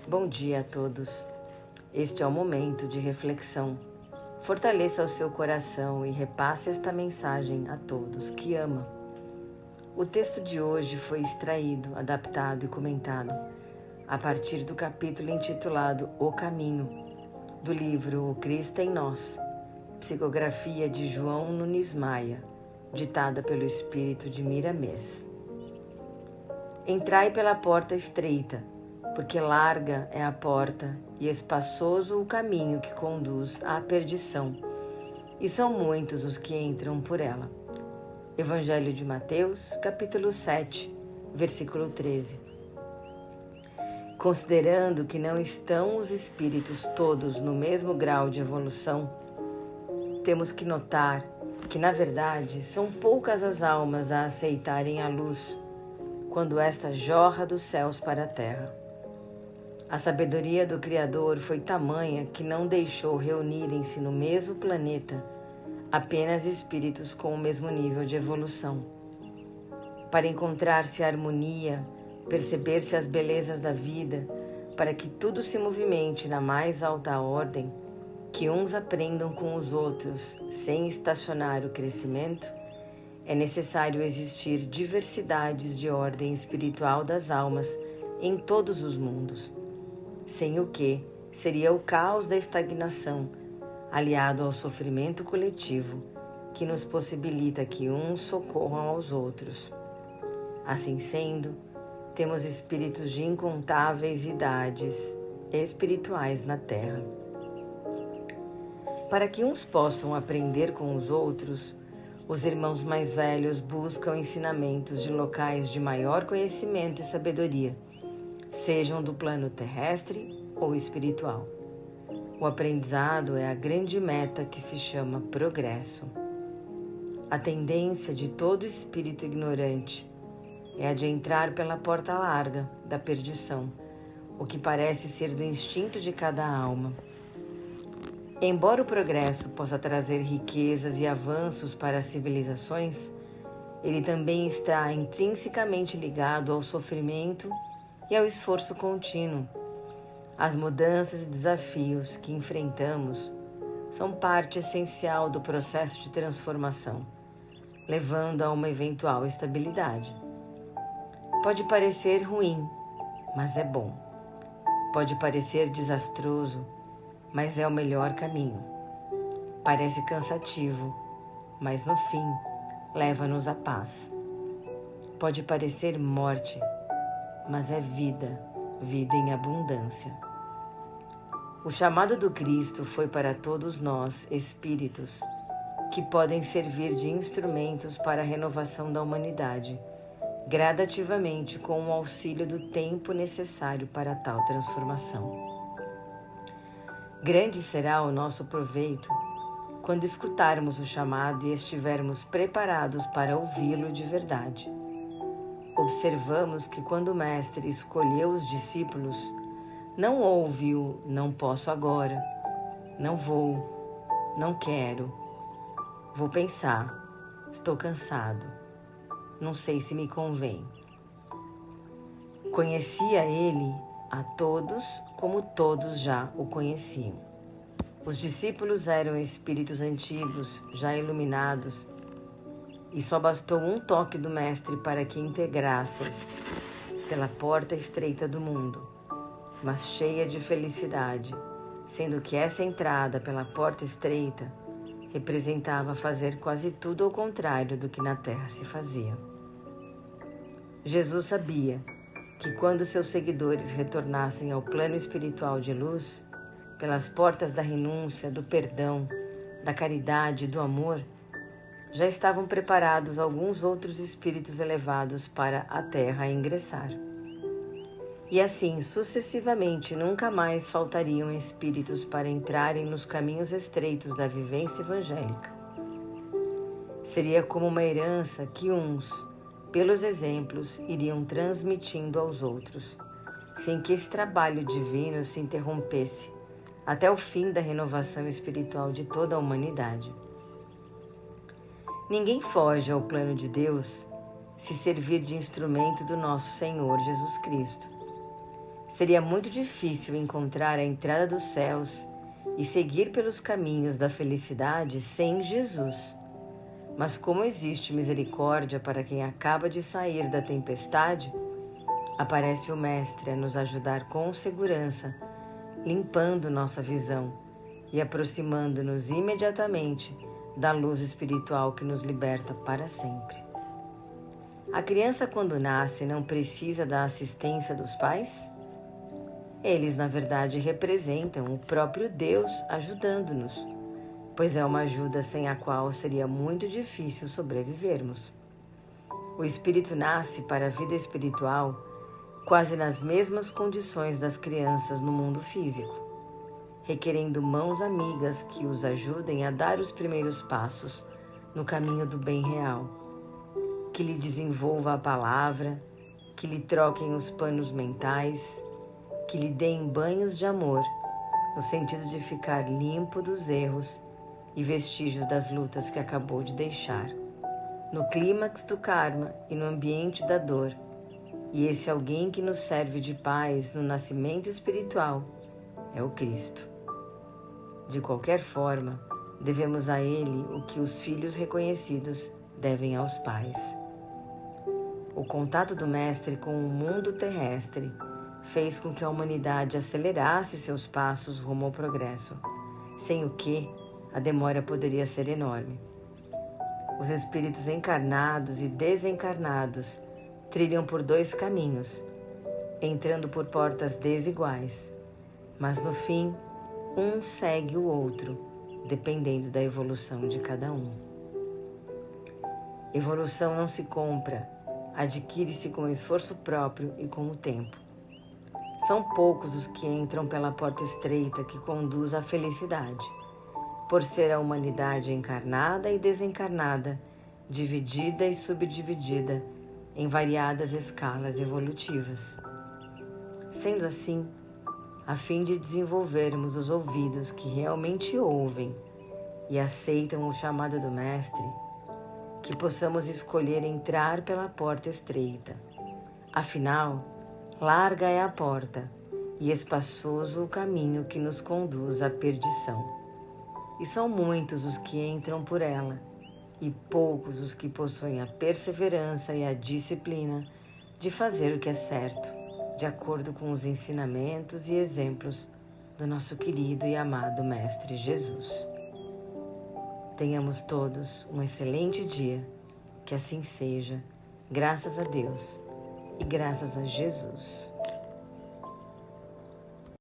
Bom dia a todos. Este é o momento de reflexão. Fortaleça o seu coração e repasse esta mensagem a todos que ama. O texto de hoje foi extraído, adaptado e comentado a partir do capítulo intitulado O Caminho, do livro O Cristo em Nós, psicografia de João Nunes Maia, ditada pelo Espírito de Miramês. Entrai pela porta estreita, porque larga é a porta e espaçoso o caminho que conduz à perdição, e são muitos os que entram por ela. Evangelho de Mateus, capítulo 7, versículo 13. Considerando que não estão os espíritos todos no mesmo grau de evolução, temos que notar que, na verdade, são poucas as almas a aceitarem a luz, quando esta jorra dos céus para a terra. A sabedoria do Criador foi tamanha que não deixou reunirem-se no mesmo planeta apenas espíritos com o mesmo nível de evolução. Para encontrar-se a harmonia, perceber-se as belezas da vida, para que tudo se movimente na mais alta ordem, que uns aprendam com os outros sem estacionar o crescimento, é necessário existir diversidades de ordem espiritual das almas em todos os mundos, sem o que seria o caos da estagnação, aliado ao sofrimento coletivo, que nos possibilita que uns socorram aos outros. Assim sendo, temos espíritos de incontáveis idades espirituais na Terra. Para que uns possam aprender com os outros, os irmãos mais velhos buscam ensinamentos de locais de maior conhecimento e sabedoria, sejam do plano terrestre ou espiritual. O aprendizado é a grande meta que se chama progresso. A tendência de todo espírito ignorante é a de entrar pela porta larga da perdição, o que parece ser do instinto de cada alma. Embora o progresso possa trazer riquezas e avanços para as civilizações, ele também está intrinsecamente ligado ao sofrimento e ao esforço contínuo. As mudanças e desafios que enfrentamos são parte essencial do processo de transformação, levando a uma eventual estabilidade. Pode parecer ruim, mas é bom. Pode parecer desastroso, mas é o melhor caminho. Parece cansativo, mas no fim leva-nos à paz. Pode parecer morte, mas é vida, vida em abundância. O chamado do Cristo foi para todos nós, espíritos, que podem servir de instrumentos para a renovação da humanidade, gradativamente com o auxílio do tempo necessário para tal transformação. Grande será o nosso proveito quando escutarmos o chamado e estivermos preparados para ouvi-lo de verdade. Observamos que quando o Mestre escolheu os discípulos, não houve o não posso agora, não vou, não quero, vou pensar, estou cansado, não sei se me convém. Conhecia ele a todos como todos já o conheciam. Os discípulos eram espíritos antigos, já iluminados, e só bastou um toque do Mestre para que integrassem pela porta estreita do mundo, mas cheia de felicidade, sendo que essa entrada pela porta estreita representava fazer quase tudo ao contrário do que na terra se fazia. Jesus sabia que quando seus seguidores retornassem ao plano espiritual de luz, pelas portas da renúncia, do perdão, da caridade e do amor, já estavam preparados alguns outros espíritos elevados para a Terra ingressar. E assim, sucessivamente, nunca mais faltariam espíritos para entrarem nos caminhos estreitos da vivência evangélica. Seria como uma herança que uns, pelos exemplos, iriam transmitindo aos outros, sem que esse trabalho divino se interrompesse até o fim da renovação espiritual de toda a humanidade. Ninguém foge ao plano de Deus se servir de instrumento do nosso Senhor Jesus Cristo. Seria muito difícil encontrar a entrada dos céus e seguir pelos caminhos da felicidade sem Jesus. Mas como existe misericórdia para quem acaba de sair da tempestade, aparece o Mestre a nos ajudar com segurança, limpando nossa visão e aproximando-nos imediatamente da luz espiritual que nos liberta para sempre. A criança, quando nasce, não precisa da assistência dos pais? Eles, na verdade, representam o próprio Deus ajudando-nos, pois é uma ajuda sem a qual seria muito difícil sobrevivermos. O espírito nasce para a vida espiritual quase nas mesmas condições das crianças no mundo físico, requerendo mãos amigas que os ajudem a dar os primeiros passos no caminho do bem real, que lhe desenvolva a palavra, que lhe troquem os panos mentais, que lhe deem banhos de amor, no sentido de ficar limpo dos erros e vestígios das lutas que acabou de deixar, no clímax do karma e no ambiente da dor. E esse alguém que nos serve de paz no nascimento espiritual é o Cristo. De qualquer forma, devemos a Ele o que os filhos reconhecidos devem aos pais. O contato do Mestre com o mundo terrestre fez com que a humanidade acelerasse seus passos rumo ao progresso, sem o que a demora poderia ser enorme. Os espíritos encarnados e desencarnados trilham por dois caminhos, entrando por portas desiguais, mas no fim, um segue o outro, dependendo da evolução de cada um. Evolução não se compra, adquire-se com esforço próprio e com o tempo. São poucos os que entram pela porta estreita que conduz à felicidade, por ser a humanidade encarnada e desencarnada, dividida e subdividida em variadas escalas evolutivas. Sendo assim, a fim de desenvolvermos os ouvidos que realmente ouvem e aceitam o chamado do Mestre, que possamos escolher entrar pela porta estreita. Afinal, larga é a porta e espaçoso o caminho que nos conduz à perdição. E são muitos os que entram por ela, e poucos os que possuem a perseverança e a disciplina de fazer o que é certo, de acordo com os ensinamentos e exemplos do nosso querido e amado Mestre Jesus. Tenhamos todos um excelente dia, que assim seja, graças a Deus e graças a Jesus.